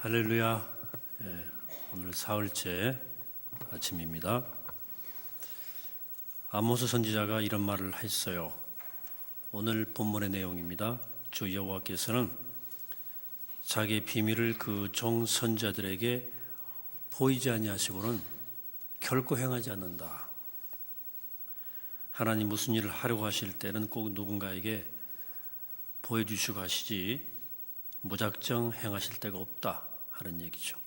할렐루야. 오늘 사흘째 아침입니다. 아모스 선지자가 이런 말을 했어요. 오늘 본문의 내용입니다. 주 여호와께서는 자기의 비밀을 그 종 선지자들에게 보이지 아니하시고는 결코 행하지 않는다. 하나님 무슨 일을 하려고 하실 때는 꼭 누군가에게 보여주시고 하시지 무작정 행하실 때가 없다 하는 얘기죠.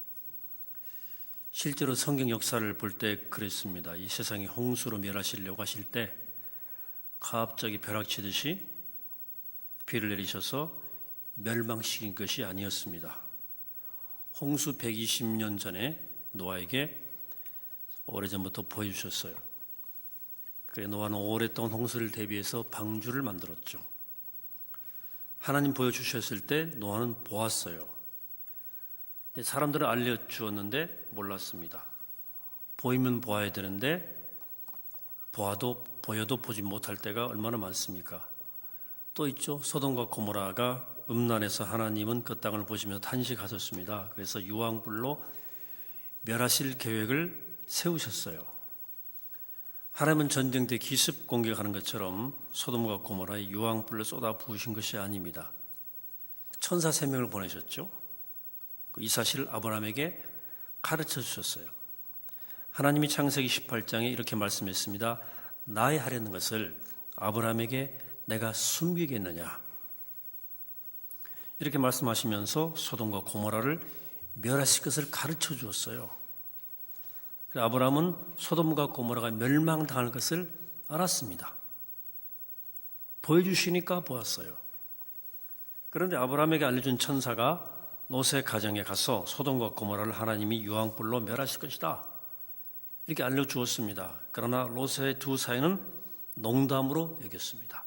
실제로 성경 역사를 볼 때 그랬습니다. 이 세상이 홍수로 멸하시려고 하실 때 갑자기 벼락치듯이 비를 내리셔서 멸망시킨 것이 아니었습니다. 홍수 120년 전에 노아에게 오래전부터 보여주셨어요. 그래 노아는 오랫동안 홍수를 대비해서 방주를 만들었죠. 하나님 보여주셨을 때 노아는 보았어요. 근데 사람들은 알려주었는데 몰랐습니다. 보이면 보아야 되는데 보여도 보지 못할 때가 얼마나 많습니까? 또 있죠. 소돔과 고모라가 음란해서 하나님은 그 땅을 보시면서 탄식하셨습니다. 그래서 유황불로 멸하실 계획을 세우셨어요. 하나님은 전쟁 때 기습 공격하는 것처럼 소돔과 고모라에 유황불을 쏟아 부으신 것이 아닙니다. 천사 3명을 보내셨죠. 이 사실을 아브라함에게 가르쳐 주셨어요. 하나님이 창세기 18장에 이렇게 말씀했습니다. 나의 하려는 것을 아브라함에게 내가 숨기겠느냐. 이렇게 말씀하시면서 소돔과 고모라를 멸하실 것을 가르쳐 주었어요. 아브라함은 소돔과 고모라가 멸망당할 것을 알았습니다. 보여주시니까 보았어요. 그런데 아브라함에게 알려준 천사가 롯의 가정에 가서 소돔과 고모라를 하나님이 유황불로 멸하실 것이다 이렇게 알려주었습니다. 그러나 롯의 두 사이는 농담으로 여겼습니다.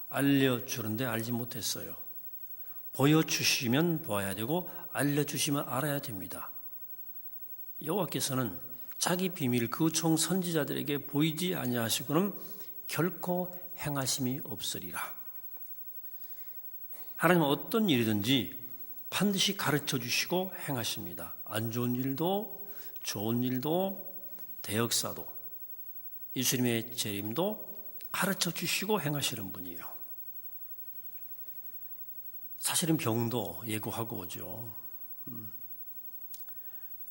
알려주는데 알지 못했어요. 보여주시면 보아야 되고 알려주시면 알아야 됩니다. 여호와께서는 자기 비밀 그 종 선지자들에게 보이지 아니하시고는 결코 행하심이 없으리라. 하나님은 어떤 일이든지 반드시 가르쳐 주시고 행하십니다. 안 좋은 일도 좋은 일도 대역사도 예수님의 재림도 가르쳐 주시고 행하시는 분이에요. 사실은 병도 예고하고 오죠.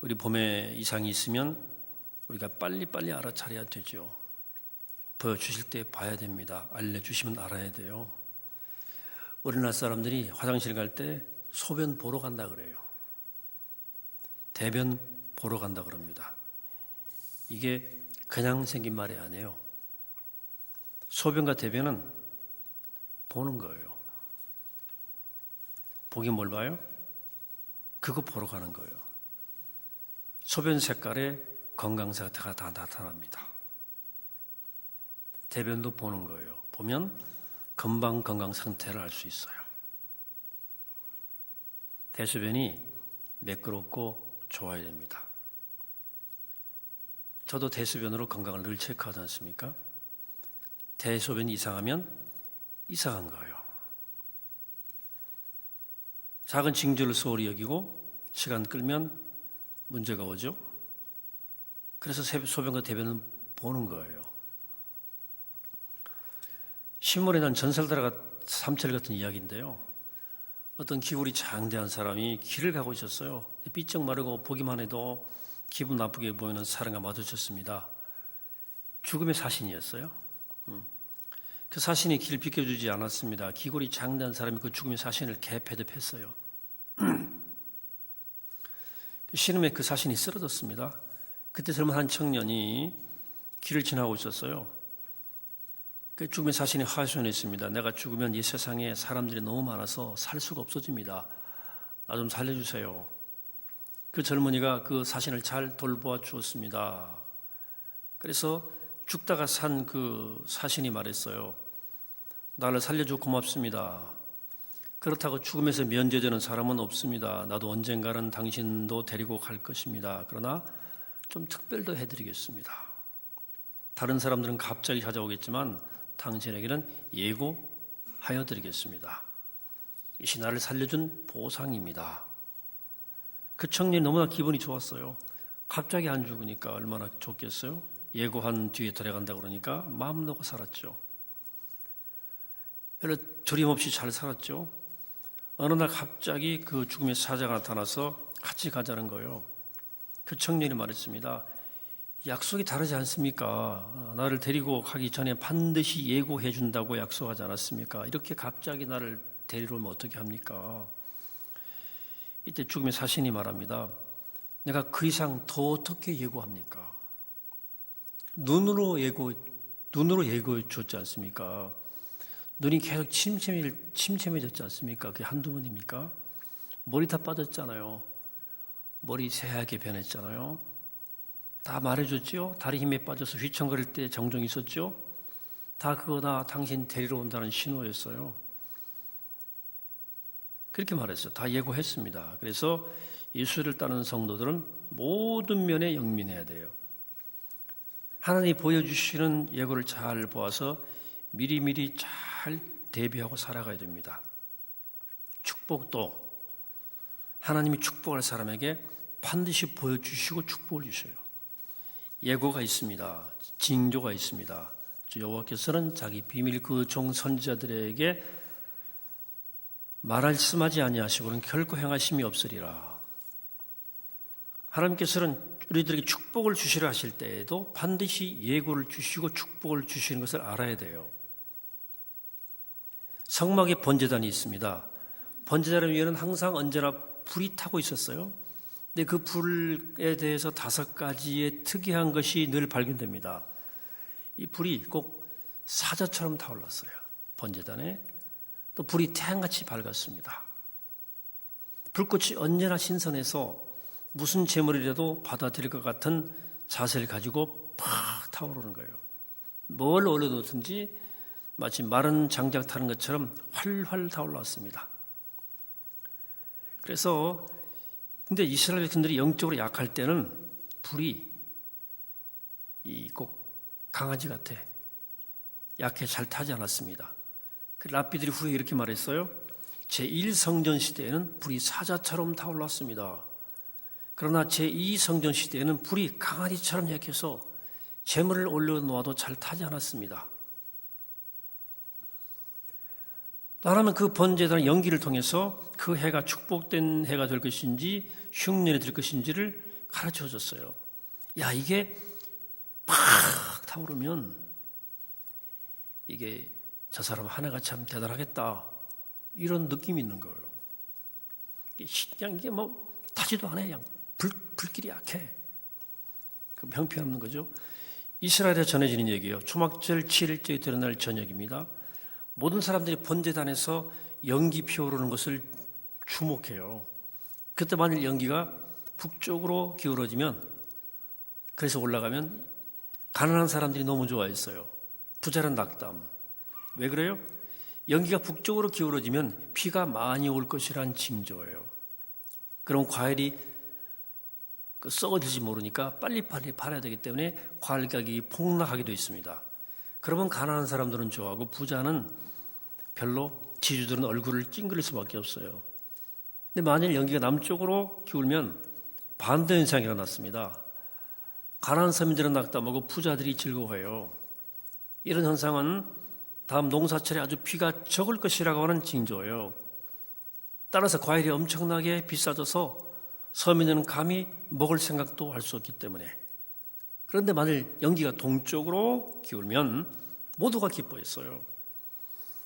우리 몸에 이상이 있으면 우리가 빨리빨리 알아차려야 되죠. 보여주실 때 봐야 됩니다. 알려주시면 알아야 돼요. 우리나라 사람들이 화장실 갈 때 소변 보러 간다 그래요. 대변 보러 간다 그럽니다. 이게 그냥 생긴 말이 아니에요. 소변과 대변은 보는 거예요. 보긴 뭘 봐요? 그거 보러 가는 거예요. 소변 색깔에 건강상태가 다 나타납니다. 대변도 보는 거예요. 보면 금방 건강 상태를 알 수 있어요. 대소변이 매끄럽고 좋아야 됩니다. 저도 대소변으로 건강을 늘 체크하지 않습니까? 대소변이 이상하면 이상한 거예요. 작은 징조를 소홀히 여기고 시간 끌면 문제가 오죠. 그래서 소변과 대변은 보는 거예요. 신문에 난 전설들과 삼철 같은 이야기인데요. 어떤 기골이 장대한 사람이 길을 가고 있었어요. 삐쩍 마르고 보기만 해도 기분 나쁘게 보이는 사람과 마주쳤습니다. 죽음의 사신이었어요. 그 사신이 길을 비켜주지 않았습니다. 기골이 장대한 사람이 그 죽음의 사신을 개패듭했어요. 신음에 그 사신이 쓰러졌습니다. 그때 젊은 한 청년이 길을 지나고 있었어요. 그 죽음의 사신이 하소연했습니다. 내가 죽으면 이 세상에 사람들이 너무 많아서 살 수가 없어집니다. 나 좀 살려주세요. 그 젊은이가 그 사신을 잘 돌보아 주었습니다. 그래서 죽다가 산 그 사신이 말했어요. 나를 살려줘 고맙습니다. 그렇다고 죽음에서 면제되는 사람은 없습니다. 나도 언젠가는 당신도 데리고 갈 것입니다. 그러나 좀 특별도 해드리겠습니다. 다른 사람들은 갑자기 찾아오겠지만 당신에게는 예고하여 드리겠습니다. 이것이 나를 살려준 보상입니다. 그 청년이 너무나 기분이 좋았어요. 갑자기 안 죽으니까 얼마나 좋겠어요? 예고한 뒤에 들어간다 그러니까 마음 놓고 살았죠. 별로 두려움 없이 잘 살았죠. 어느 날 갑자기 그 죽음의 사자가 나타나서 같이 가자는 거예요. 그 청년이 말했습니다. 약속이 다르지 않습니까? 나를 데리고 가기 전에 반드시 예고해 준다고 약속하지 않았습니까? 이렇게 갑자기 나를 데리러 오면 어떻게 합니까? 이때 죽음의 사신이 말합니다. 내가 그 이상 더 어떻게 예고합니까? 눈으로 예고해 줬지 않습니까? 눈이 계속 침침해졌지 않습니까? 그게 한두 번입니까? 머리 다 빠졌잖아요. 머리 새하얗게 변했잖아요. 다 말해줬죠? 다리 힘에 빠져서 휘청거릴 때 정종이 있었죠? 다 그거 다 당신 데리러 온다는 신호였어요. 그렇게 말했어요. 다 예고했습니다. 그래서 예수를 따르는 성도들은 모든 면에 영민해야 돼요. 하나님이 보여주시는 예고를 잘 보아서 미리미리 잘 대비하고 살아가야 됩니다. 축복도 하나님이 축복할 사람에게 반드시 보여주시고 축복을 주셔요. 예고가 있습니다. 징조가 있습니다. 주 여호와께서는 자기 비밀 그 종 선지자들에게 말씀하지 아니하시고는 결코 행하심이 없으리라. 하나님께서는 우리들에게 축복을 주시려 하실 때에도 반드시 예고를 주시고 축복을 주시는 것을 알아야 돼요. 성막에 번제단이 있습니다. 번제단 위에는 항상 언제나 불이 타고 있었어요. 근데 그 불에 대해서 5가지의 특이한 것이 늘 발견됩니다. 이 불이 꼭 사자처럼 타올랐어요. 번제단에. 또 불이 태양같이 밝았습니다. 불꽃이 언제나 신선해서 무슨 제물이라도 받아들일 것 같은 자세를 가지고 팍 타오르는 거예요. 뭘 올려놓든지 마치 마른 장작 타는 것처럼 활활 타올랐습니다. 그래서 근데 이스라엘 백성들이 영적으로 약할 때는 불이 꼭 강아지 같아. 약해 잘 타지 않았습니다. 그 랍비들이 후에 이렇게 말했어요. 제1성전 시대에는 불이 사자처럼 타올랐습니다. 그러나 제2성전 시대에는 불이 강아지처럼 약해서 재물을 올려놓아도 잘 타지 않았습니다. 하나님은 그 번제단의 연기를 통해서 그 해가 축복된 해가 될 것인지 흉년이 될 것인지를 가르쳐 줬어요. 야, 이게 팍 타오르면 이게 저 사람 하나가 참 대단하겠다. 이런 느낌이 있는 거예요. 그냥 이게 뭐 타지도 않아요. 그냥 불길이 약해. 그 형편없는 거죠. 이스라엘에 전해지는 얘기예요. 초막절 7일째에 되는 날 저녁입니다. 모든 사람들이 번제단에서 연기 피어오르는 것을 주목해요. 그때 만일 연기가 북쪽으로 기울어지면, 그래서 올라가면 가난한 사람들이 너무 좋아했어요. 부자는 낙담. 왜 그래요? 연기가 북쪽으로 기울어지면 비가 많이 올 것이란 징조예요. 그럼 과일이 썩어질지 모르니까 빨리빨리 팔아야 되기 때문에 과일 가격이 폭락하기도 있습니다. 그러면 가난한 사람들은 좋아하고 부자는 별로, 지주들은 얼굴을 찡그릴 수밖에 없어요. 근데 만일 연기가 남쪽으로 기울면 반대 현상이 일어났습니다. 가난한 서민들은 낙담하고 부자들이 즐거워해요. 이런 현상은 다음 농사철에 아주 비가 적을 것이라고 하는 징조예요. 따라서 과일이 엄청나게 비싸져서 서민들은 감히 먹을 생각도 할 수 없기 때문에. 그런데 만일 연기가 동쪽으로 기울면 모두가 기뻐했어요.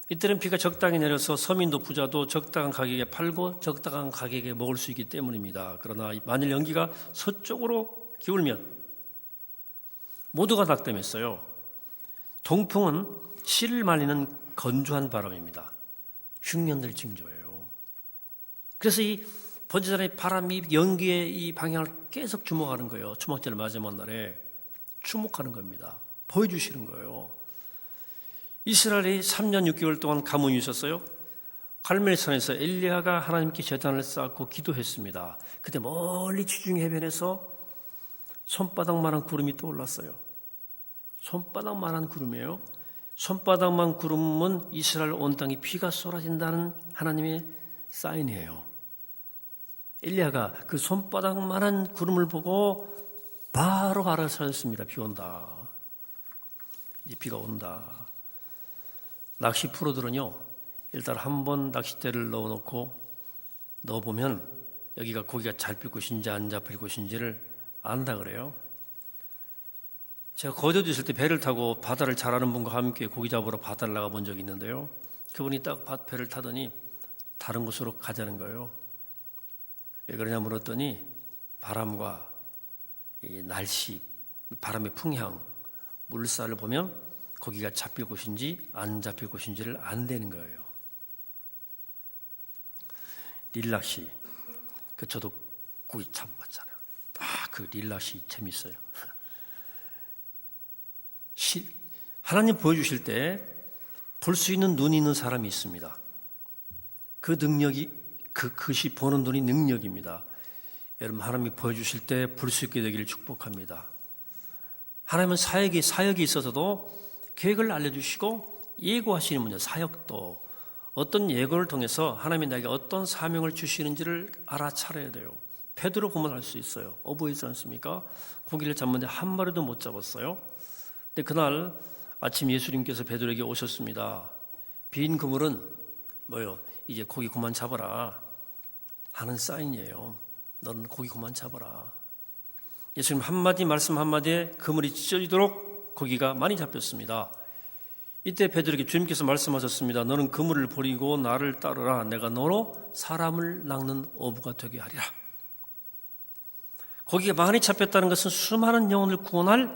이때는 비가 적당히 내려서 서민도 부자도 적당한 가격에 팔고 적당한 가격에 먹을 수 있기 때문입니다. 그러나 만일 연기가 서쪽으로 기울면 모두가 낙담했어요. 동풍은 씨를 말리는 건조한 바람입니다. 흉년될 징조예요. 그래서 이 번제단의 바람이 연기의 이 방향을 계속 주목하는 거예요. 초막절 마지막 날에 주목하는 겁니다. 보여주시는 거예요. 이스라엘이 3년 6개월 동안 가뭄이 있었어요. 갈멜산에서 엘리야가 하나님께 제단을 쌓고 기도했습니다. 그때 멀리 지중 해변에서 손바닥만한 구름이 떠올랐어요. 손바닥만한 구름이에요. 손바닥만 구름은 이스라엘 온 땅에 비가 쏟아진다는 하나님의 사인이에요. 엘리야가 그 손바닥만한 구름을 보고 바로 알아차렸습니다. 비 온다. 이제 비가 온다. 낚시 프로들은요, 일단 한번 낚싯대를 넣어보면 여기가 고기가 잡힐 곳인지 안 잡힐 곳인지를 안다 그래요. 제가 거제도 있을 때 배를 타고 바다를 잘 아는 분과 함께 고기 잡으러 바다를 나가본 적이 있는데요. 그분이 딱 배를 타더니 다른 곳으로 가자는 거예요. 왜 그러냐 물었더니 바람과 이 날씨, 바람의 풍향, 물살을 보면 거기가 잡힐 곳인지 안 잡힐 곳인지를 안 되는 거예요. 릴낚시, 저도 고기 잡아봤잖아요. 그 릴낚시 재밌어요. 하나님 보여주실 때 볼 수 있는 눈이 있는 사람이 있습니다. 그 능력이, 그것이 보는 눈이 능력입니다. 여러분, 하나님이 보여주실 때 볼 수 있게 되기를 축복합니다. 하나님은 사역이 있어서도 계획을 알려주시고 예고하시는 분이요. 사역도 어떤 예고를 통해서 하나님이 나에게 어떤 사명을 주시는지를 알아차려야 돼요. 베드로 보면 알 수 있어요. 어부이지 않습니까? 고기를 잡는데 한 마리도 못 잡았어요. 근데 그날 아침 예수님께서 베드로에게 오셨습니다. 빈 그물은 이제 고기 그만 잡아라 하는 사인이에요. 너는 고기 그만 잡아라. 예수님 한마디 말씀 한마디에 그물이 찢어지도록 고기가 많이 잡혔습니다. 이때 베드로에게 주님께서 말씀하셨습니다. 너는 그물을 버리고 나를 따르라. 내가 너로 사람을 낚는 어부가 되게 하리라. 고기가 많이 잡혔다는 것은 수많은 영혼을 구원할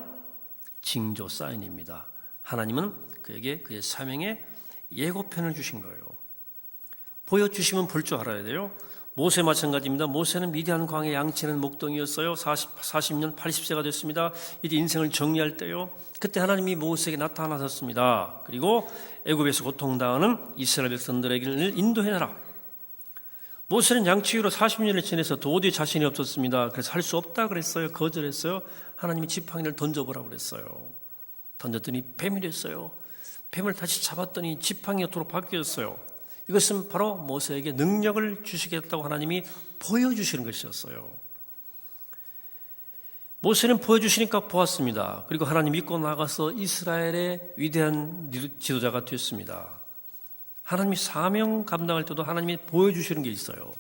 징조 사인입니다. 하나님은 그에게 그의 사명에 예고편을 주신 거예요. 보여주시면 볼 줄 알아야 돼요. 모세 마찬가지입니다. 모세는 미디안 광야 양치는 목동이었어요. 40년 80세가 됐습니다. 이제 인생을 정리할 때요. 그때 하나님이 모세에게 나타나셨습니다. 그리고 애굽에서 고통당하는 이스라엘 백성들에게 인도해내라. 모세는 양치기로 40년을 지내서 도저히 자신이 없었습니다. 그래서 할 수 없다 그랬어요. 거절했어요. 하나님이 지팡이를 던져보라고 그랬어요. 던졌더니 뱀이 됐어요. 뱀을 다시 잡았더니 지팡이가 도로 바뀌었어요. 이것은 바로 모세에게 능력을 주시겠다고 하나님이 보여주시는 것이었어요. 모세는 보여주시니까 보았습니다. 그리고 하나님 믿고 나가서 이스라엘의 위대한 지도자가 됐습니다. 하나님이 사명 감당할 때도 하나님이 보여주시는 게 있어요.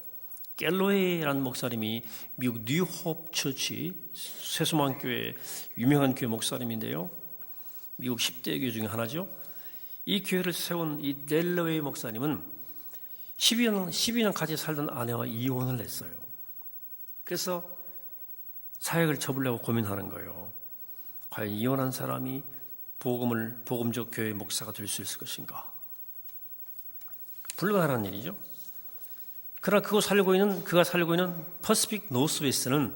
갤로웨이라는 목사님이 미국 뉴홉 처치 세수만교회 유명한 교회 목사님인데요. 미국 10대 교회 중에 하나죠. 이 교회를 세운 이 갤로웨이 목사님은 12년 같이 살던 아내와 이혼을 했어요. 그래서 사역을 접으려고 고민하는 거예요. 과연 이혼한 사람이 복음적 교회 목사가 될 수 있을 것인가? 불가능한 일이죠. 그러나 그가 살고 있는 퍼시픽 노스웨스트는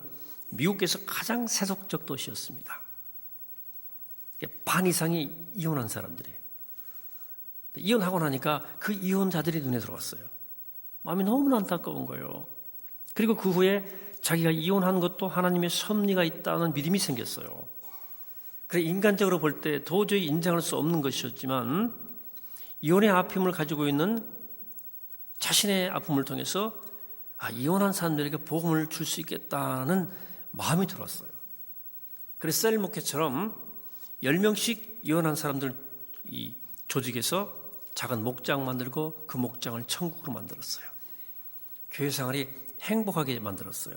미국에서 가장 세속적 도시였습니다. 반 이상이 이혼한 사람들이에요. 이혼하고 나니까 그 이혼자들이 눈에 들어왔어요. 마음이 너무나 안타까운 거예요. 그리고 그 후에 자기가 이혼한 것도 하나님의 섭리가 있다는 믿음이 생겼어요. 그래 인간적으로 볼 때 도저히 인정할 수 없는 것이었지만 이혼의 아픔을 가지고 있는 자신의 아픔을 통해서 이혼한 사람들에게 복음을 줄 수 있겠다는 마음이 들었어요. 그래서 셀 목회처럼 10명씩 이혼한 사람들 이 조직에서 작은 목장 만들고 그 목장을 천국으로 만들었어요. 교회 생활이 행복하게 만들었어요.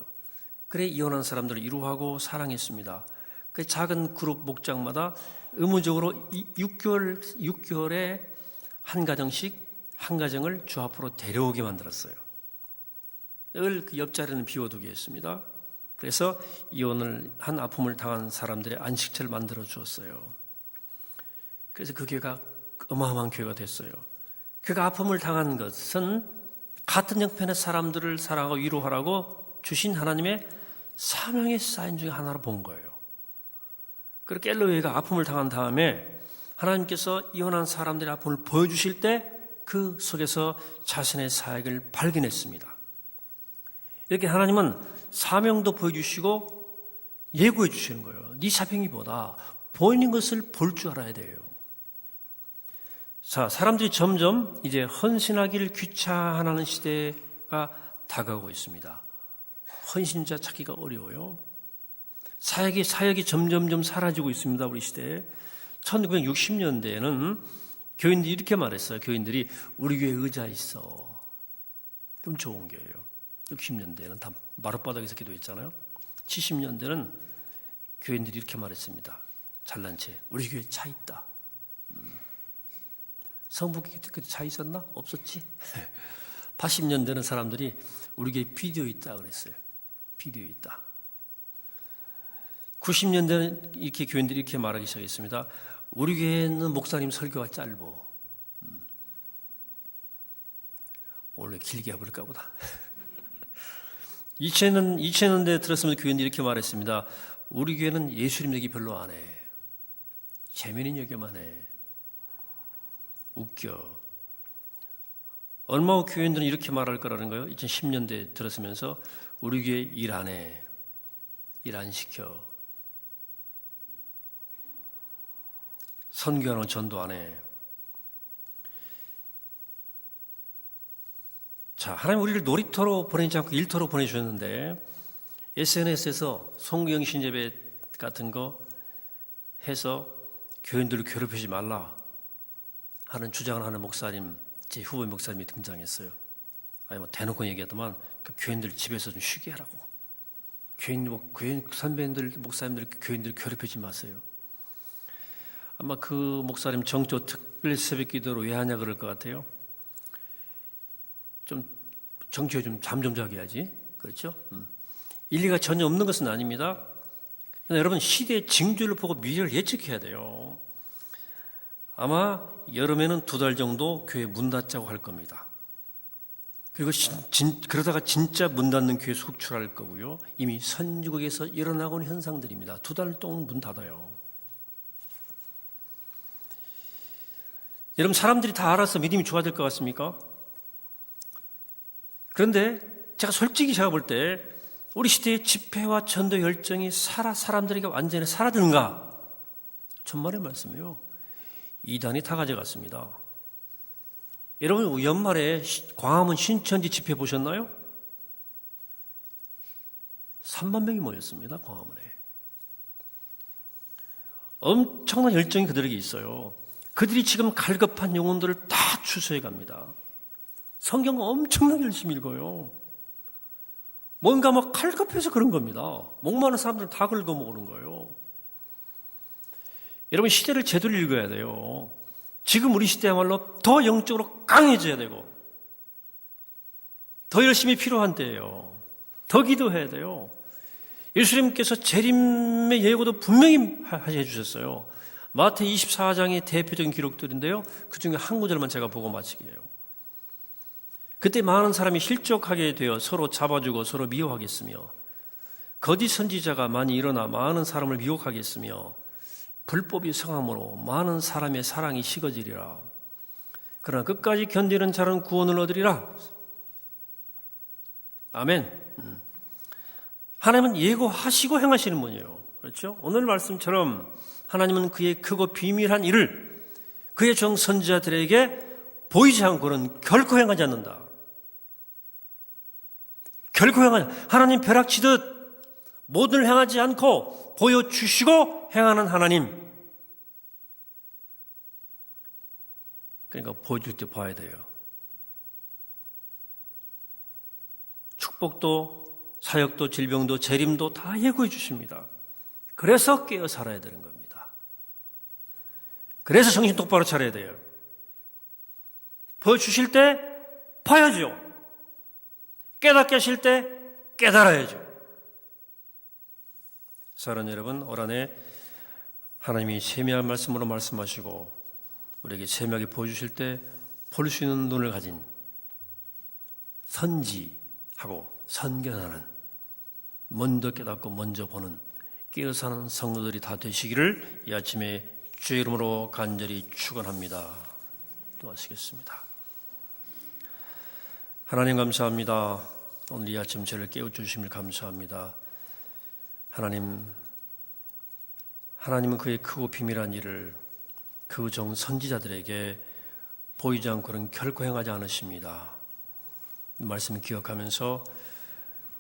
그래 이혼한 사람들을 위로하고 사랑했습니다. 그 작은 그룹 목장마다 의무적으로 6개월에 한 가정을 주 앞으로 데려오게 만들었어요. 늘 그 옆자리는 비워두게 했습니다. 그래서 이혼을 한 아픔을 당한 사람들의 안식처를 만들어 주었어요. 그래서 그 교회가 어마어마한 교회가 됐어요. 그가 아픔을 당한 것은 같은 형편의 사람들을 사랑하고 위로하라고 주신 하나님의 사명의 사인 중에 하나로 본 거예요. 그리고 갤로웨이가 아픔을 당한 다음에 하나님께서 이혼한 사람들의 아픔을 보여주실 때 그 속에서 자신의 사역을 발견했습니다. 이렇게 하나님은 사명도 보여주시고 예고해 주시는 거예요. 네 사명이보다 보이는 것을 볼 줄 알아야 돼요. 자, 사람들이 점점 이제 헌신하기를 귀찮아하는 시대가 다가오고 있습니다. 헌신자 찾기가 어려워요. 사역이 점점점 사라지고 있습니다. 우리 시대에. 1960년대에는 교인들이 이렇게 말했어요. 교인들이 우리 교회에 의자 있어. 그럼 좋은 거예요. 60년대에는 다 마룻바닥에서 기도했잖아요. 70년대는 교인들이 이렇게 말했습니다. 잘난 체 우리 교회에 차 있다. 성북이 그때 차 있었나? 없었지. 80년대는 사람들이 우리 교회에 비디오 있다 그랬어요. 비디오 있다. 90년대는 이렇게 교인들이 이렇게 말하기 시작했습니다. 우리 교회는 목사님 설교가 짧어. 원래 길게 해볼까 보다. 2000년대 들었으면 교인들이 이렇게 말했습니다. 우리 교회는 예수님 얘기 별로 안 해. 재미있는 얘기만 해. 웃겨. 얼마 후 교인들은 이렇게 말할 거라는 거예요. 2010년대 들었으면서 우리 교회 일 안 해. 일 안 시켜. 선교하는 전도 안 해. 자, 하나님 우리를 놀이터로 보내지 않고 일터로 보내주셨는데 SNS에서 송구영 신예배 같은 거 해서 교인들을 괴롭히지 말라 하는 주장을 하는 목사님, 제 후배 목사님이 등장했어요. 아니 뭐 대놓고 얘기하더만 그 교인들 집에서 좀 쉬게 하라고. 교인 선배님들, 목사님들 교인들 괴롭히지 마세요. 아마 그 목사님 정조 특별 새벽 기도를 왜 하냐 그럴 것 같아요. 좀 정치에 좀 잠 좀 자게 해야지. 그렇죠? 일리가 전혀 없는 것은 아닙니다. 여러분 시대의 징조를 보고 미래를 예측해야 돼요. 아마 여름에는 2달 정도 교회 문 닫자고 할 겁니다. 그리고 그러다가 진짜 문 닫는 교회 속출할 거고요. 이미 선진국에서 일어나고 있는 현상들입니다. 2달 동안 문 닫아요. 여러분 사람들이 다 알아서 믿음이 좋아질 것 같습니까? 그런데 제가 볼 때 우리 시대의 집회와 전도 열정이 사람들에게 완전히 사라지는가? 천만의 말씀이에요. 이단이 다 가져갔습니다. 여러분 연말에 광화문 신천지 집회 보셨나요? 3만 명이 모였습니다. 광화문에. 엄청난 열정이 그들에게 있어요. 그들이 지금 갈급한 영혼들을 다 추수해 갑니다. 성경 엄청나게 열심히 읽어요. 뭔가 막 갈급해서 그런 겁니다. 목마른 사람들 다 긁어 먹는 거예요. 여러분 시대를 제대로 읽어야 돼요. 지금 우리 시대야말로 더 영적으로 강해져야 되고 더 열심히 필요한 때예요. 더 기도해야 돼요. 예수님께서 재림의 예고도 분명히 해주셨어요. 마태 24장의 대표적인 기록들인데요. 그중에 한 구절만 제가 보고 마치게요. 그때 많은 사람이 실족하게 되어 서로 잡아주고 서로 미워하겠으며 거짓 선지자가 많이 일어나 많은 사람을 미혹하겠으며 불법이 성함으로 많은 사람의 사랑이 식어지리라. 그러나 끝까지 견디는 자는 구원을 얻으리라. 아멘. 하나님은 예고하시고 행하시는 분이에요. 그렇죠? 오늘 말씀처럼 하나님은 그의 크고 비밀한 일을 그의 종 선지자들에게 보이지 않고는 결코 행하지 않는다. 결코 행하지, 하나님 벼락치듯 모든 을 행하지 않고 보여주시고 행하는 하나님. 그러니까 보여줄 때 봐야 돼요. 축복도 사역도 질병도 재림도 다 예고해 주십니다. 그래서 깨어 살아야 되는 겁니다. 그래서 정신 똑바로 차려야 돼요. 보여주실 때 봐야죠. 깨닫게 하실 때 깨달아야죠. 사랑하는 여러분, 올 한해 하나님이 세미한 말씀으로 말씀하시고 우리에게 세미하게 보여주실 때 볼 수 있는 눈을 가진 선지하고 선견하는 먼저 깨닫고 먼저 보는 깨어 사는 성도들이 다 되시기를 이 아침에 주의 이름으로 간절히 축원합니다. 도와주시겠습니다. 하나님 감사합니다. 오늘 이 아침 저를 깨워주심을 감사합니다. 하나님은 그의 크고 비밀한 일을 그 종 선지자들에게 보이지 않고는 결코 행하지 않으십니다. 이 말씀을 기억하면서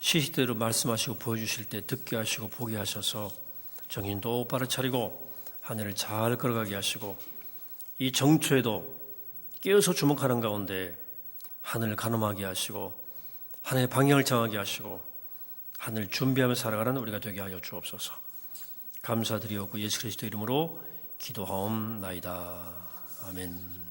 시시대로 말씀하시고 보여주실 때 듣게 하시고 보게 하셔서 정신도 똑바로 차리고 하늘을 잘 걸어가게 하시고 이 정초에도 깨어서 주목하는 가운데 하늘을 가늠하게 하시고 하늘의 방향을 정하게 하시고 하늘을 준비하며 살아가는 우리가 되게 하여 주옵소서. 감사드리옵고 예수 그리스도 이름으로 기도하옵나이다. 아멘.